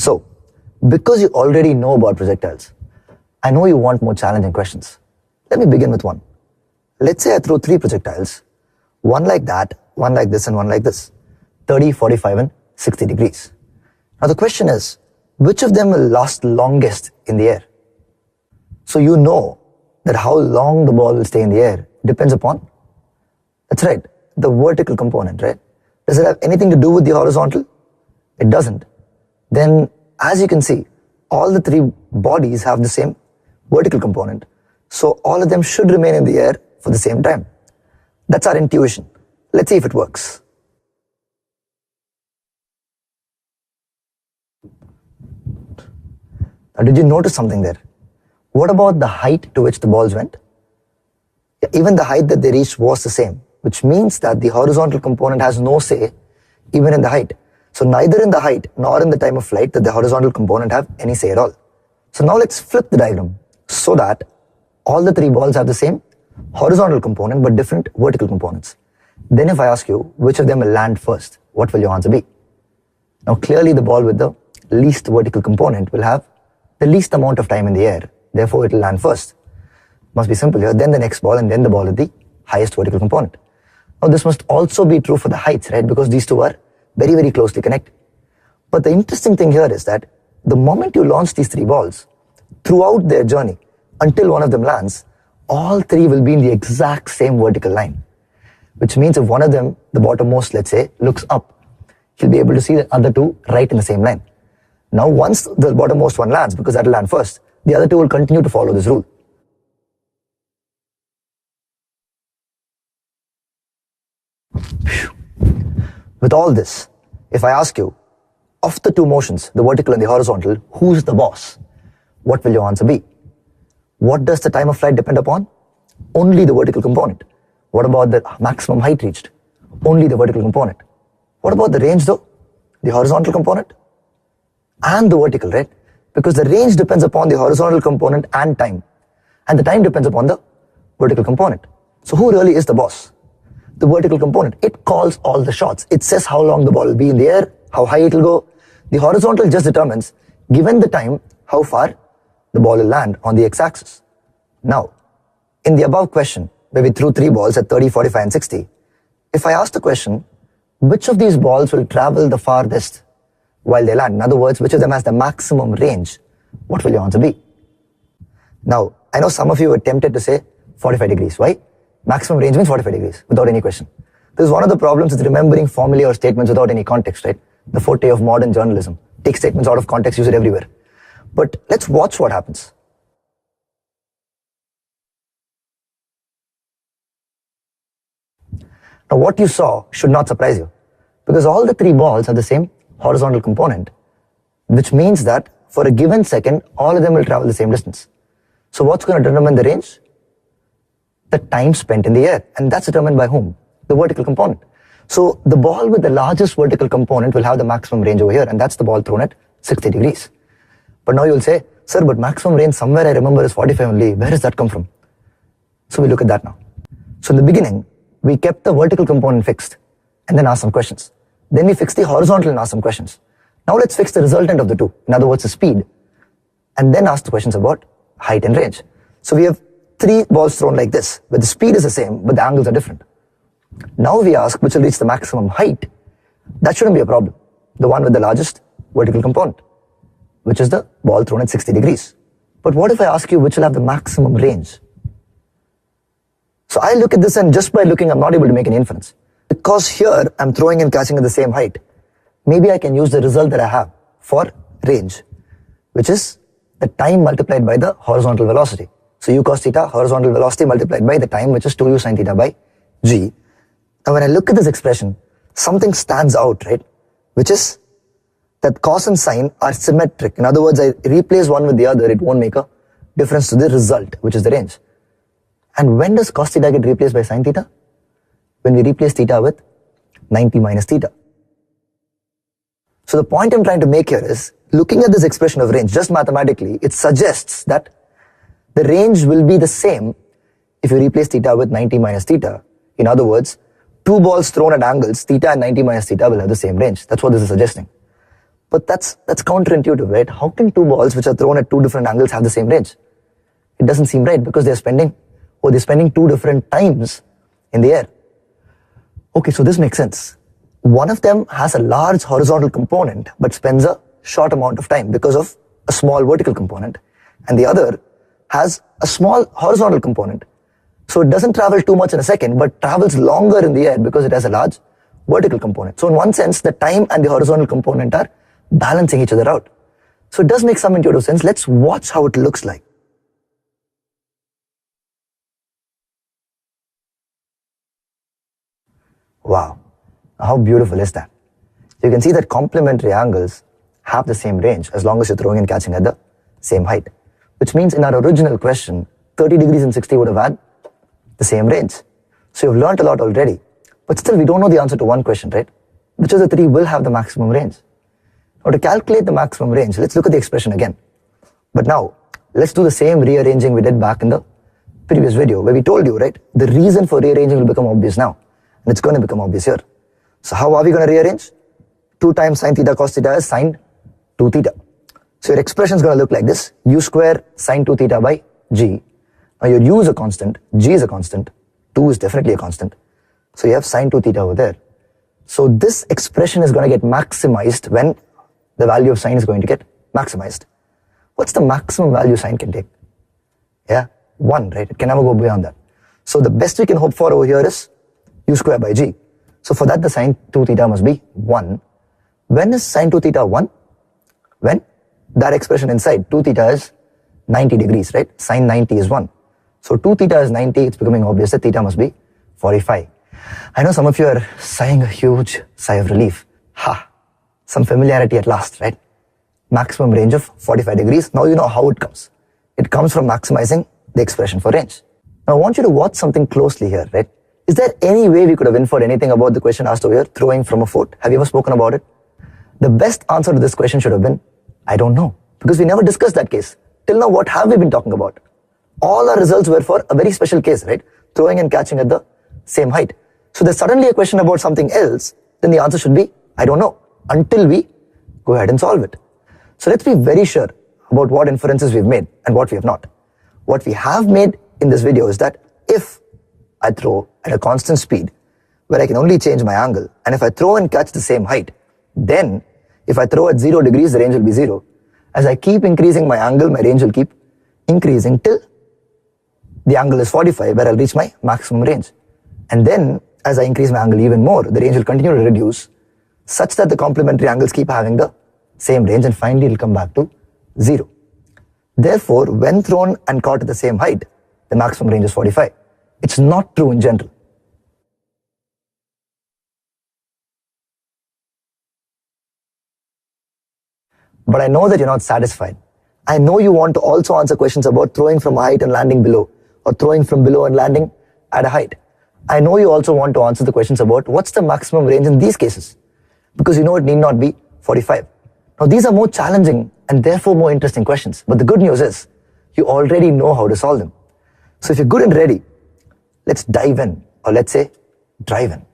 So, because you already know about projectiles, I know you want more challenging questions. Let me begin with one. Let's say I throw 3 projectiles, one like that, one like this, and one like this, 30, 45, and 60 degrees. Now the question is, which of them will last longest in the air? So you know that how long the ball will stay in the air depends upon, that's right, the vertical component, right? Does it have anything to do with the horizontal? It doesn't. Then, as you can see, all the 3 bodies have the same vertical component. So all of them should remain in the air for the same time. That's our intuition. Let's see if it works. Now, did you notice something there? What about the height to which the balls went? Yeah, even the height that they reached was the same, which means that the horizontal component has no say even in the height. So neither in the height nor in the time of flight did the horizontal component have any say at all. So now let's flip the diagram so that all the 3 balls have the same horizontal component but different vertical components. Then if I ask you which of them will land first, what will your answer be? Now clearly the ball with the least vertical component will have the least amount of time in the air. Therefore it will land first. Must be simple here. Then the next ball and then the ball with the highest vertical component. Now this must also be true for the heights, right? Because these two are very, very closely connected. But the interesting thing here is that the moment you launch these 3 balls, throughout their journey, until one of them lands, all 3 will be in the exact same vertical line. Which means if one of them, the bottommost, let's say, looks up, he'll be able to see the other 2 right in the same line. Now once the bottommost one lands, because that will land first, the other 2 will continue to follow this rule. With all this, if I ask you, of the 2 motions, the vertical and the horizontal, who's the boss? What will your answer be? What does the time of flight depend upon? Only the vertical component. What about the maximum height reached? Only the vertical component. What about the range though? The horizontal component and the vertical, right? Because the range depends upon the horizontal component and time. And the time depends upon the vertical component. So who really is the boss? The vertical component. It calls all the shots. It says how long the ball will be in the air, how high it will go. The horizontal just determines, given the time, how far the ball will land on the x-axis. Now, in the above question, where we threw 3 balls at 30, 45, and 60, if I ask the question, which of these balls will travel the farthest while they land? In other words, which of them has the maximum range? What will your answer be? Now, I know some of you are tempted to say 45 degrees. Why? Maximum range means 45 degrees, without any question. This is one of the problems with remembering formulae or statements without any context, right? The forte of modern journalism. Take statements out of context, use it everywhere. But let's watch what happens. Now what you saw should not surprise you, because all the 3 balls have the same horizontal component, which means that for a given second, all of them will travel the same distance. So what's going to determine the range? The time spent in the air, and that's determined by whom? The vertical component. So the ball with the largest vertical component will have the maximum range over here, and that's the ball thrown at 60 degrees. But now you'll say, sir, but maximum range somewhere I remember is 45 only. Where does that come from? So we look at that now. So in the beginning, we kept the vertical component fixed and then asked some questions. Then we fixed the horizontal and asked some questions. Now let's fix the resultant of the 2. In other words, the speed. And then ask the questions about height and range. So we have 3 balls thrown like this, where the speed is the same, but the angles are different. Now we ask which will reach the maximum height. That shouldn't be a problem. The one with the largest vertical component, which is the ball thrown at 60 degrees. But what if I ask you which will have the maximum range? So I look at this and just by looking, I'm not able to make an inference. Because here I'm throwing and catching at the same height. Maybe I can use the result that I have for range, which is the time multiplied by the horizontal velocity. So u cos theta, horizontal velocity multiplied by the time, which is 2u sin theta by g. Now when I look at this expression, something stands out, right? Which is that cos and sine are symmetric. In other words, I replace one with the other, it won't make a difference to the result, which is the range. And when does cos theta get replaced by sin theta? When we replace theta with 90 minus theta. So the point I'm trying to make here is, looking at this expression of range, just mathematically, it suggests that the range will be the same if you replace theta with 90 minus theta. In other words, 2 balls thrown at angles, theta and 90 minus theta will have the same range. That's what this is suggesting. But that's counterintuitive, right? How can two balls which are thrown at two different angles have the same range? It doesn't seem right because they're spending two different times in the air. Okay, so this makes sense. One of them has a large horizontal component but spends a short amount of time because of a small vertical component, and the other has a small horizontal component. So it doesn't travel too much in a second but travels longer in the air because it has a large vertical component. So in one sense, the time and the horizontal component are balancing each other out. So it does make some intuitive sense. Let's watch how it looks like. Wow, how beautiful is that? You can see that complementary angles have the same range as long as you're throwing and catching at the same height, which means in our original question, 30 degrees and 60 would have had the same range. So you've learned a lot already, but still we don't know the answer to one question, right? Which of the three will have the maximum range? Now to calculate the maximum range, let's look at the expression again. But now, let's do the same rearranging we did back in the previous video where we told you, right? The reason for rearranging will become obvious now. And it's going to become obvious here. So how are we going to rearrange? 2 times sine theta cos theta is sine 2 theta. So your expression is going to look like this. U square sine 2 theta by g. Now your u is a constant, g is a constant, 2 is definitely a constant. So you have sine 2 theta over there. So this expression is going to get maximized when the value of sine is going to get maximized. What's the maximum value sine can take? Yeah, 1, right? It can never go beyond that. So the best we can hope for over here is u square by g. So for that the sine 2 theta must be 1. When is sine 2 theta 1? When that expression inside 2 theta is 90 degrees, right? Sine 90 is 1. So 2 theta is 90, it's becoming obvious that theta must be 45. I know some of you are sighing a huge sigh of relief. Ha! Some familiarity at last, right? Maximum range of 45 degrees. Now you know how it comes. It comes from maximizing the expression for range. Now I want you to watch something closely here, right? Is there any way we could have inferred anything about the question asked over here, throwing from a fort? Have you ever spoken about it? The best answer to this question should have been, I don't know, because we never discussed that case. Till now, what have we been talking about? All our results were for a very special case, right? Throwing and catching at the same height. So there's suddenly a question about something else, then the answer should be, I don't know, until we go ahead and solve it. So let's be very sure about what inferences we've made and what we have not. What we have made in this video is that if I throw at a constant speed, where I can only change my angle, and if I throw and catch the same height, then if I throw at 0 degrees, the range will be 0. As I keep increasing my angle, my range will keep increasing till the angle is 45, where I'll reach my maximum range. And then, as I increase my angle even more, the range will continue to reduce, such that the complementary angles keep having the same range, and finally it'll come back to 0. Therefore, when thrown and caught at the same height, the maximum range is 45. It's not true in general. But I know that you're not satisfied. I know you want to also answer questions about throwing from a height and landing below, or throwing from below and landing at a height. I know you also want to answer the questions about what's the maximum range in these cases, because you know it need not be 45. Now these are more challenging and therefore more interesting questions, but the good news is you already know how to solve them. So if you're good and ready, let's dive in, or let's say drive in.